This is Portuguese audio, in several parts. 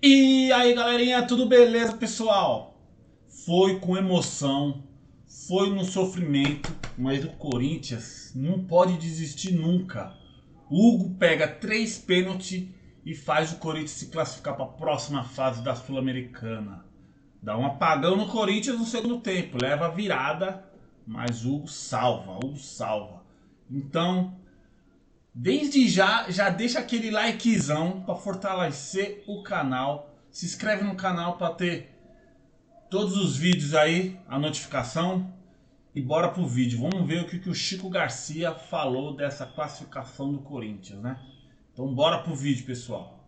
E aí, galerinha, tudo beleza, pessoal? Foi com emoção, foi no sofrimento, mas o Corinthians não pode desistir nunca. O Hugo pega 3 pênaltis e faz o Corinthians se classificar para a próxima fase da Sul-Americana. Dá um apagão no Corinthians no segundo tempo, leva a virada, mas o Hugo salva, o Hugo salva. Então, desde já deixa aquele likezão para fortalecer o canal. Se inscreve no canal para ter todos os vídeos aí, a notificação. E bora pro vídeo. Vamos ver o que o Chico Garcia falou dessa classificação do Corinthians, né? Então bora pro vídeo, pessoal.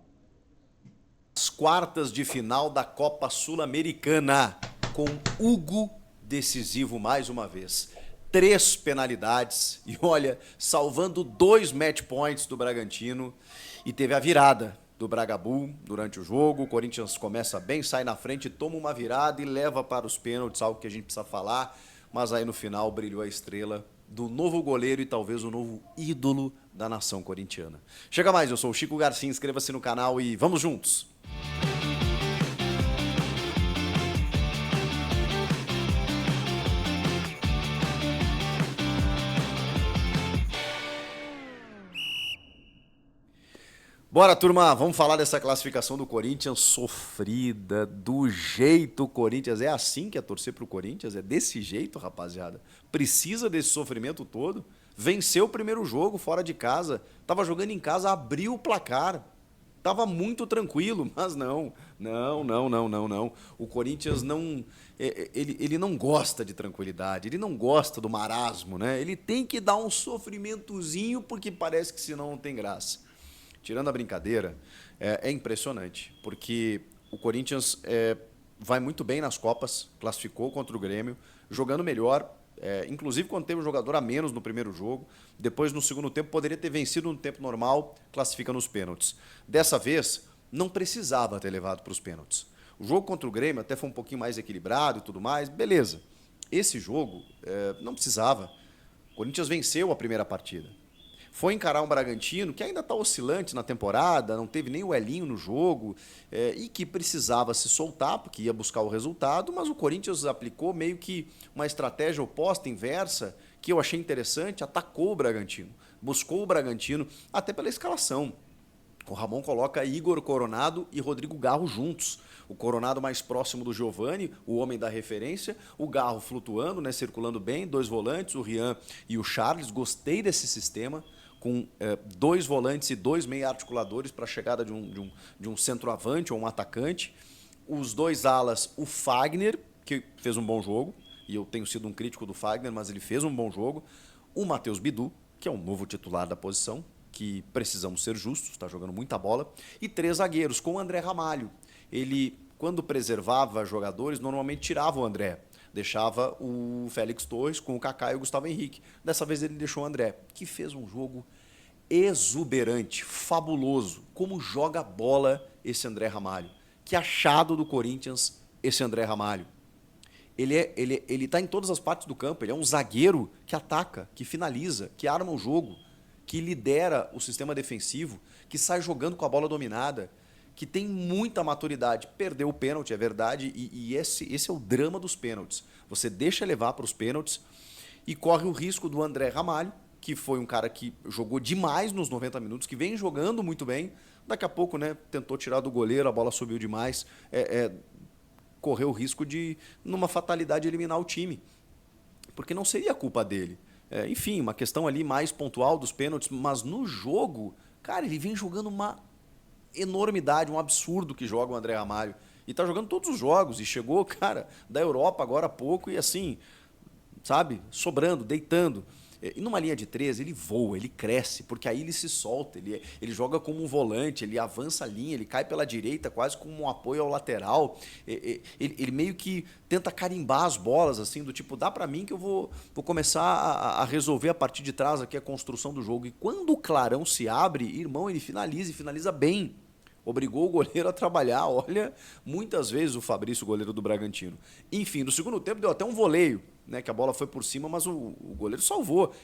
As quartas de final da Copa Sul-Americana, com Hugo decisivo mais uma vez. 3 penalidades e olha, salvando 2 match points do Bragantino, e teve a virada do Bragabu durante o jogo. O Corinthians começa bem, sai na frente, toma uma virada e leva para os pênaltis, algo que a gente precisa falar, mas aí no final brilhou a estrela do novo goleiro e talvez o novo ídolo da nação corintiana. Chega mais, eu sou o Chico Garcia, inscreva-se no canal e vamos juntos! Bora, turma, vamos falar dessa classificação do Corinthians sofrida, do jeito Corinthians. É assim que é torcer pro Corinthians? É desse jeito, rapaziada? Precisa desse sofrimento todo? Venceu o primeiro jogo fora de casa, tava jogando em casa, abriu o placar. Tava muito tranquilo, mas não. O Corinthians não. Ele não gosta de tranquilidade, ele não gosta do marasmo, né? Ele tem que dar um sofrimentozinho, porque parece que senão não tem graça. Tirando a brincadeira, é impressionante, porque o Corinthians vai muito bem nas Copas, classificou contra o Grêmio, jogando melhor, inclusive quando teve um jogador a menos no primeiro jogo, depois no segundo tempo poderia ter vencido no tempo normal, classifica nos pênaltis. Dessa vez, não precisava ter levado para os pênaltis. O jogo contra o Grêmio até foi um pouquinho mais equilibrado e tudo mais, beleza. Esse jogo não precisava. O Corinthians venceu a primeira partida. Foi encarar um Bragantino que ainda está oscilante na temporada, não teve nem o Elinho no jogo, e que precisava se soltar, porque ia buscar o resultado, mas o Corinthians aplicou meio que uma estratégia oposta, inversa, que eu achei interessante, atacou o Bragantino, buscou o Bragantino, até pela escalação. O Ramon coloca Igor Coronado e Rodrigo Garro juntos. O Coronado mais próximo do Giovani, o homem da referência. O Garro flutuando, né, circulando bem. 2 volantes, o Rian e o Charles. Gostei desse sistema, com 2 volantes e 2 meio articuladores para a chegada de um centroavante ou um atacante. Os 2 alas, o Fagner, que fez um bom jogo. E eu tenho sido um crítico do Fagner, mas ele fez um bom jogo. O Matheus Bidu, que é o novo titular da posição, que precisamos ser justos, está jogando muita bola, e 3 zagueiros, com o André Ramalho. Ele, quando preservava jogadores, normalmente tirava o André, deixava o Félix Torres com o Kaká e o Gustavo Henrique. Dessa vez ele deixou o André, que fez um jogo exuberante, fabuloso. Como joga bola esse André Ramalho. Que achado do Corinthians esse André Ramalho. Ele tá em todas as partes do campo, ele é um zagueiro que ataca, que finaliza, que arma o jogo, que lidera o sistema defensivo, que sai jogando com a bola dominada, que tem muita maturidade. Perdeu o pênalti, é verdade, e esse é o drama dos pênaltis. Você deixa levar para os pênaltis e corre o risco do André Ramalho, que foi um cara que jogou demais nos 90 minutos, que vem jogando muito bem. Daqui a pouco, né, tentou tirar do goleiro, a bola subiu demais, correu o risco de, numa fatalidade, eliminar o time. Porque não seria culpa dele. Enfim, uma questão ali mais pontual dos pênaltis, mas no jogo, cara, ele vem jogando uma enormidade, um absurdo que joga o André Ramalho. E tá jogando todos os jogos, e chegou, cara, da Europa agora há pouco, e assim, sabe, sobrando, deitando. E numa linha de 3, ele voa, ele cresce, porque aí ele se solta, ele joga como um volante, ele avança a linha, ele cai pela direita quase como um apoio ao lateral. Ele meio que tenta carimbar as bolas, assim, do tipo, dá pra mim que eu vou começar a resolver a partir de trás aqui a construção do jogo. E quando o clarão se abre, irmão, ele finaliza e finaliza bem. Obrigou o goleiro a trabalhar. Olha, muitas vezes o Fabrício, o goleiro do Bragantino. Enfim, no segundo tempo deu até um voleio, né, que a bola foi por cima, mas o goleiro salvou.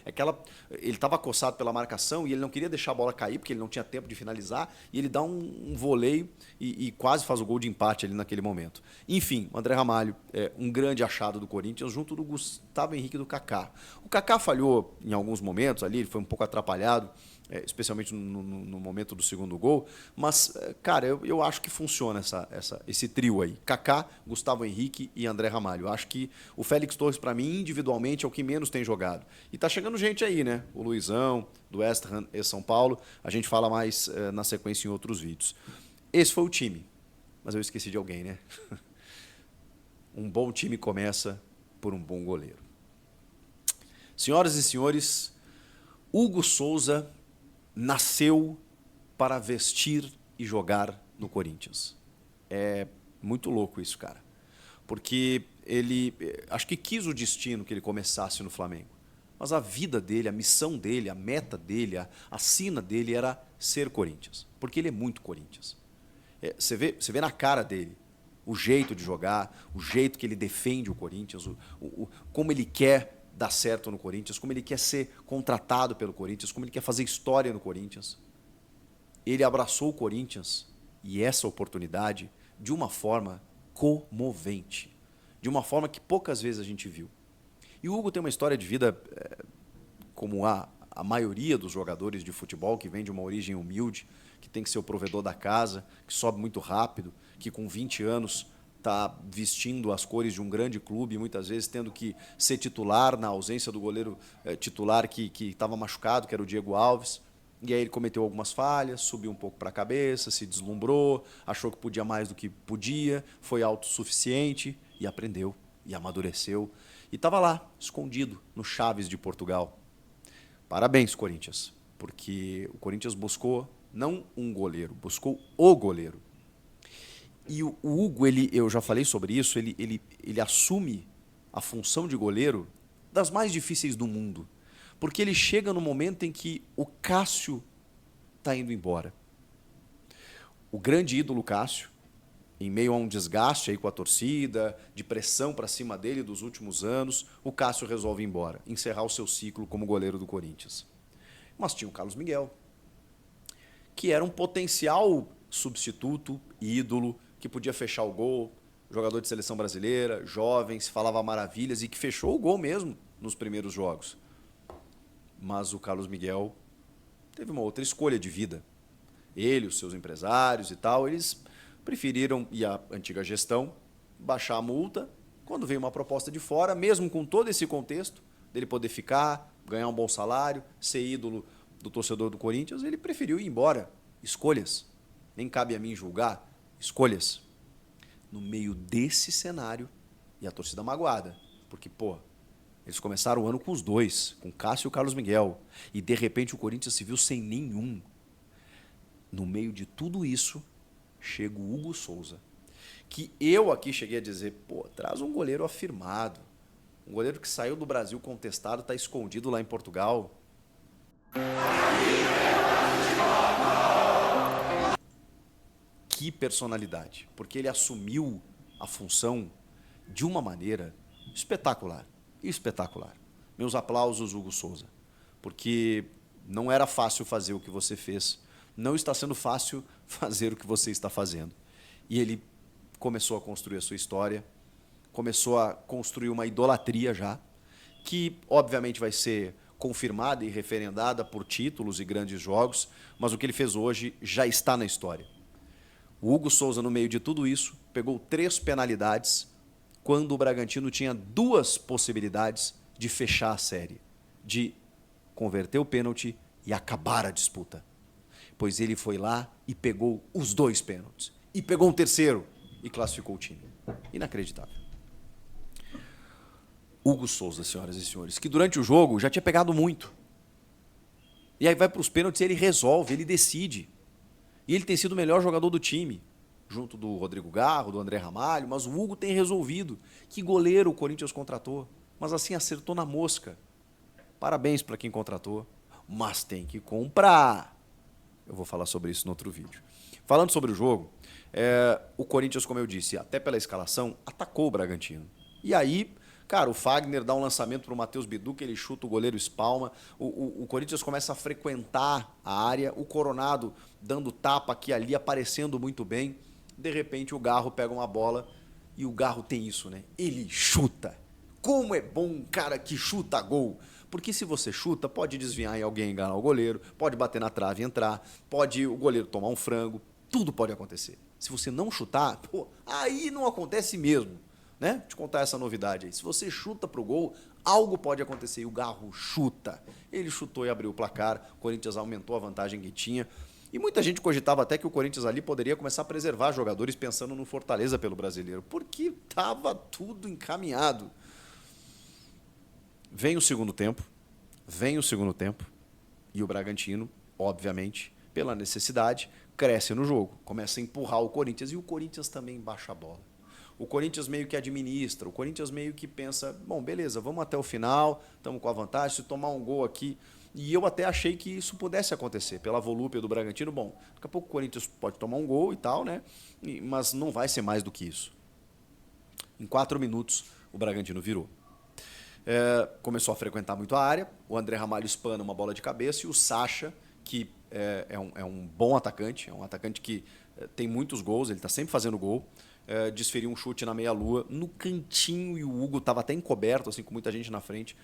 Ele estava acossado pela marcação e ele não queria deixar a bola cair, porque ele não tinha tempo de finalizar, e ele dá um voleio e quase faz o gol de empate ali naquele momento. Enfim, o André Ramalho, um grande achado do Corinthians, junto do Gustavo Henrique e do Kaká. O Kaká falhou em alguns momentos ali, ele foi um pouco atrapalhado, especialmente no momento do segundo gol, mas, cara, eu acho que funciona esse trio aí. Kaká, Gustavo Henrique e André Ramalho. Eu acho que o Félix Torres, para mim, individualmente, é o que menos tem jogado. E tá chegando gente aí, né? O Luizão, do West Ham e São Paulo. A gente fala mais na sequência em outros vídeos. Esse foi o time. Mas eu esqueci de alguém, né? Um bom time começa por um bom goleiro. Senhoras e senhores, Hugo Souza nasceu para vestir e jogar no Corinthians. É muito louco isso, cara. Porque ele, acho que quis o destino que ele começasse no Flamengo. Mas a vida dele, a missão dele, a meta dele, a sina dele era ser Corinthians. Porque ele é muito Corinthians. Você vê na cara dele o jeito de jogar, o jeito que ele defende o Corinthians, como ele quer dar certo no Corinthians, como ele quer ser contratado pelo Corinthians, como ele quer fazer história no Corinthians. Ele abraçou o Corinthians e essa oportunidade de uma forma comovente, de uma forma que poucas vezes a gente viu. E o Hugo tem uma história de vida como a maioria dos jogadores de futebol, que vem de uma origem humilde, que tem que ser o provedor da casa, que sobe muito rápido, que com 20 anos está vestindo as cores de um grande clube, muitas vezes tendo que ser titular na ausência do goleiro titular que estava machucado, que era o Diego Alves. E aí ele cometeu algumas falhas, subiu um pouco para a cabeça, se deslumbrou, achou que podia mais do que podia, foi autossuficiente e aprendeu, e amadureceu. E estava lá, escondido, no Chaves de Portugal. Parabéns, Corinthians, porque o Corinthians buscou não um goleiro, buscou o goleiro. E o Hugo, eu já falei sobre isso, ele assume a função de goleiro das mais difíceis do mundo. Porque ele chega no momento em que o Cássio está indo embora. O grande ídolo Cássio, em meio a um desgaste aí com a torcida, de pressão para cima dele dos últimos anos, o Cássio resolve ir embora, encerrar o seu ciclo como goleiro do Corinthians. Mas tinha o Carlos Miguel, que era um potencial substituto, ídolo, que podia fechar o gol, jogador de seleção brasileira, jovem, se falava maravilhas e que fechou o gol mesmo nos primeiros jogos. Mas o Carlos Miguel teve uma outra escolha de vida. Ele, os seus empresários e tal, eles preferiram, e a antiga gestão, baixar a multa. Quando veio uma proposta de fora, mesmo com todo esse contexto, dele poder ficar, ganhar um bom salário, ser ídolo do torcedor do Corinthians, ele preferiu ir embora. Escolhas. Nem cabe a mim julgar. Escolhas. No meio desse cenário, e a torcida magoada. Porque, eles começaram o ano com os dois, com Cássio e o Carlos Miguel. E, de repente, o Corinthians se viu sem nenhum. No meio de tudo isso, chega o Hugo Souza. Que eu aqui cheguei a dizer, traz um goleiro afirmado. Um goleiro que saiu do Brasil contestado, está escondido lá em Portugal. Que personalidade. Porque ele assumiu a função de uma maneira espetacular. Espetacular. Meus aplausos, Hugo Souza. Porque não era fácil fazer o que você fez. Não está sendo fácil fazer o que você está fazendo. E ele começou a construir a sua história, começou a construir uma idolatria já, que obviamente vai ser confirmada e referendada por títulos e grandes jogos, mas o que ele fez hoje já está na história. O Hugo Souza, no meio de tudo isso, pegou 3 penalidades, quando o Bragantino tinha 2 possibilidades de fechar a série, de converter o pênalti e acabar a disputa. Pois ele foi lá e pegou os 2 pênaltis. E pegou um terceiro e classificou o time. Inacreditável. Hugo Souza, senhoras e senhores, que durante o jogo já tinha pegado muito. E aí vai para os pênaltis e ele resolve, ele decide. E ele tem sido o melhor jogador do time, junto do Rodrigo Garro, do André Ramalho, mas o Hugo tem resolvido. Que goleiro o Corinthians contratou, mas assim acertou na mosca. Parabéns para quem contratou, mas tem que comprar. Eu vou falar sobre isso no outro vídeo. Falando sobre o jogo, o Corinthians, como eu disse, até pela escalação, atacou o Bragantino. E aí, cara, o Fagner dá um lançamento para o Matheus Bidu, que ele chuta, o goleiro espalma. O Corinthians começa a frequentar a área, o Coronado dando tapa aqui e ali, aparecendo muito bem. De repente, o Garro pega uma bola e o Garro tem isso, né? Ele chuta. Como é bom um cara que chuta gol. Porque se você chuta, pode desviar em alguém, enganar o goleiro, pode bater na trave e entrar, pode o goleiro tomar um frango, tudo pode acontecer. Se você não chutar, pô, aí não acontece mesmo, né? Te contar essa novidade aí. Se você chuta pro gol, algo pode acontecer. E o Garro chuta. Ele chutou e abriu o placar, o Corinthians aumentou a vantagem que tinha. E muita gente cogitava até que o Corinthians ali poderia começar a preservar jogadores pensando no Fortaleza pelo Brasileiro, porque tava tudo encaminhado. Vem o segundo tempo e o Bragantino, obviamente, pela necessidade, cresce no jogo, começa a empurrar o Corinthians e o Corinthians também baixa a bola. O Corinthians meio que administra, o Corinthians meio que pensa, bom, beleza, vamos até o final, estamos com a vantagem, se tomar um gol aqui. E eu até achei que isso pudesse acontecer, pela volúpia do Bragantino. Bom, daqui a pouco o Corinthians pode tomar um gol e tal, né? Mas não vai ser mais do que isso. Em 4 minutos, o Bragantino virou. Começou a frequentar muito a área, o André Ramalho espana uma bola de cabeça e o Sacha, que é um bom atacante, é um atacante que tem muitos gols, ele está sempre fazendo gol, desferiu um chute na meia-lua, no cantinho, e o Hugo estava até encoberto, assim, com muita gente na frente,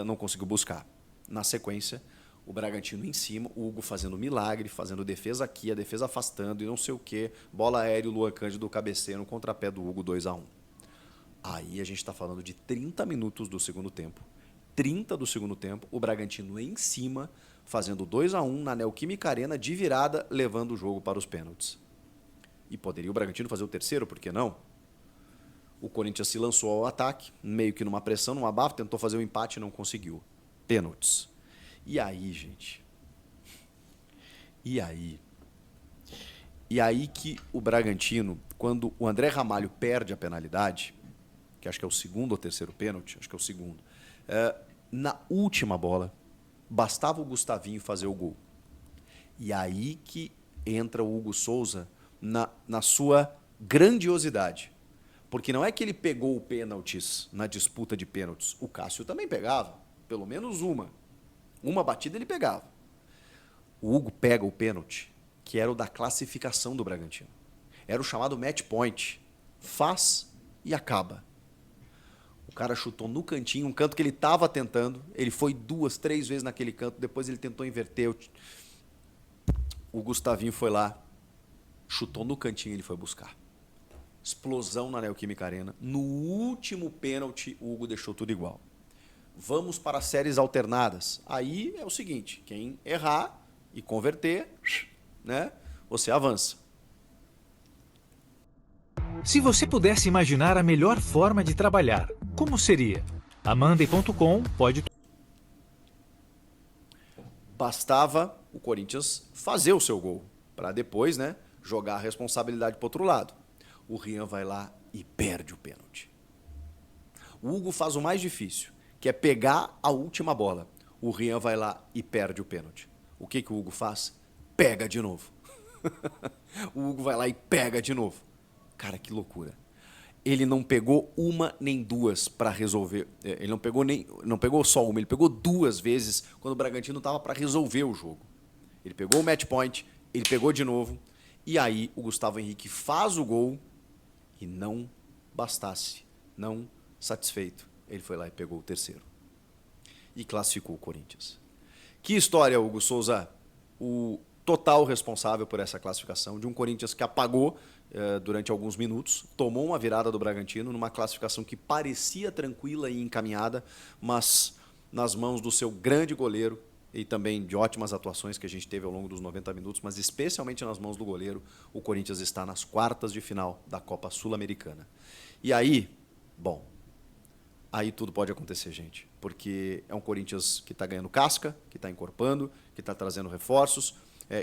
não conseguiu buscar. Na sequência, o Bragantino em cima, o Hugo fazendo milagre, fazendo defesa aqui, a defesa afastando e não sei o quê, bola aérea, o Luan Cândido cabeceia no contrapé do Hugo, 2-1. Aí a gente está falando de 30 minutos do segundo tempo. 30 do segundo tempo, o Bragantino em cima, fazendo 2-1 na Neoquímica Arena, de virada, levando o jogo para os pênaltis. E poderia o Bragantino fazer o terceiro, por que não? O Corinthians se lançou ao ataque, meio que numa pressão, numa abafo, tentou fazer o empate e não conseguiu. Pênaltis. E aí, gente? E aí que o Bragantino, quando o André Ramalho perde a penalidade, que acho que é o segundo ou terceiro pênalti, acho que é o segundo, na última bola, bastava o Gustavinho fazer o gol. E aí que entra o Hugo Souza na sua grandiosidade. Porque não é que ele pegou o pênaltis na disputa de pênaltis. O Cássio também pegava, pelo menos uma. Uma batida ele pegava. O Hugo pega o pênalti, que era o da classificação do Bragantino. Era o chamado match point. Faz e acaba. O cara chutou no cantinho, um canto que ele estava tentando. Ele foi 2, 3 vezes naquele canto. Depois ele tentou inverter. O Gustavinho foi lá, chutou no cantinho e ele foi buscar. Explosão na Neoquímica Arena. No último pênalti, o Hugo deixou tudo igual. Vamos para séries alternadas. Aí é o seguinte, quem errar e converter, né, você avança. Se você pudesse imaginar a melhor forma de trabalhar, como seria? A Monday.com pode... Bastava o Corinthians fazer o seu gol, para depois, né, jogar a responsabilidade para o outro lado. O Rian vai lá e perde o pênalti. O Hugo faz o mais difícil, que é pegar a última bola. O Rian vai lá e perde o pênalti. O que o Hugo faz? Pega de novo. O Hugo vai lá e pega de novo. Cara, que loucura. Ele não pegou uma nem duas para resolver. Ele não pegou só uma, ele pegou 2 vezes quando o Bragantino estava para resolver o jogo. Ele pegou o match point, ele pegou de novo, e aí o Gustavo Henrique faz o gol e não bastasse, não satisfeito, ele foi lá e pegou o terceiro. E classificou o Corinthians. Que história, Hugo Souza. O total responsável por essa classificação de um Corinthians que apagou durante alguns minutos, tomou uma virada do Bragantino numa classificação que parecia tranquila e encaminhada, mas nas mãos do seu grande goleiro e também de ótimas atuações que a gente teve ao longo dos 90 minutos, mas especialmente nas mãos do goleiro, o Corinthians está nas quartas de final da Copa Sul-Americana. E aí, bom, aí tudo pode acontecer, gente, porque é um Corinthians que está ganhando casca, que está encorpando, que está trazendo reforços,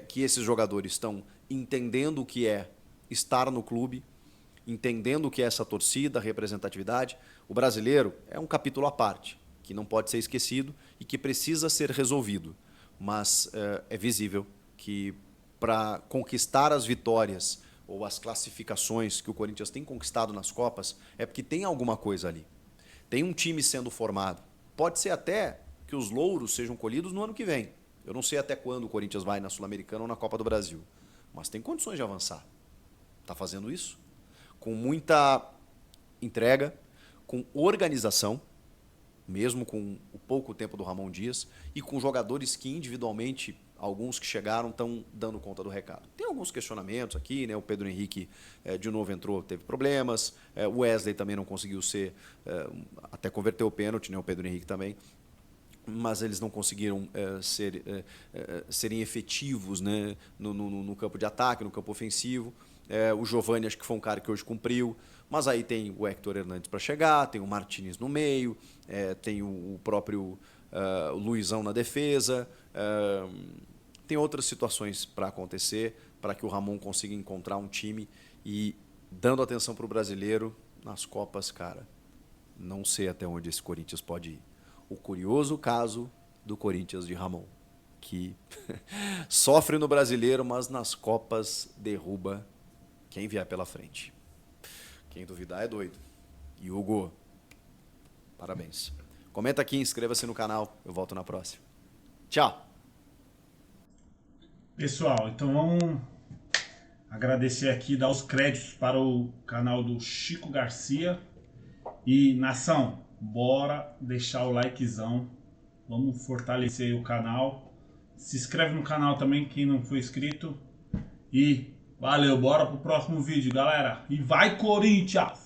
que esses jogadores estão entendendo o que é estar no clube, entendendo o que é essa torcida, representatividade. O brasileiro é um capítulo à parte, que não pode ser esquecido e que precisa ser resolvido, mas é visível que para conquistar as vitórias ou as classificações que o Corinthians tem conquistado nas Copas, é porque tem alguma coisa ali. Tem um time sendo formado. Pode ser até que os louros sejam colhidos no ano que vem. Eu não sei até quando o Corinthians vai na Sul-Americana ou na Copa do Brasil. Mas tem condições de avançar. Está fazendo isso com muita entrega, com organização, mesmo com o pouco tempo do Ramon Dias, e com jogadores que individualmente, alguns que chegaram, estão dando conta do recado. Tem alguns questionamentos aqui, né? O Pedro Henrique de novo entrou, teve problemas, o Wesley também não conseguiu ser, até converteu o pênalti, né? O Pedro Henrique também, mas eles não conseguiram serem efetivos, né? no campo de ataque, no campo ofensivo. O Giovani acho que foi um cara que hoje cumpriu, mas aí tem o Héctor Hernandes para chegar, tem o Martínez no meio, tem o próprio Luizão na defesa, tem outras situações para acontecer para que o Ramon consiga encontrar um time e, dando atenção para o brasileiro, nas Copas, cara, não sei até onde esse Corinthians pode ir. O curioso caso do Corinthians de Ramon, que sofre no brasileiro, mas nas Copas derruba quem vier pela frente. Quem duvidar é doido. E Hugo, parabéns. Comenta aqui, inscreva-se no canal. Eu volto na próxima. Tchau. Pessoal, então vamos agradecer aqui, dar os créditos para o canal do Chico Garcia. E, nação, bora deixar o likezão. Vamos fortalecer aí o canal. Se inscreve no canal também, quem não foi inscrito. E valeu, bora pro próximo vídeo, galera. E vai, Corinthians!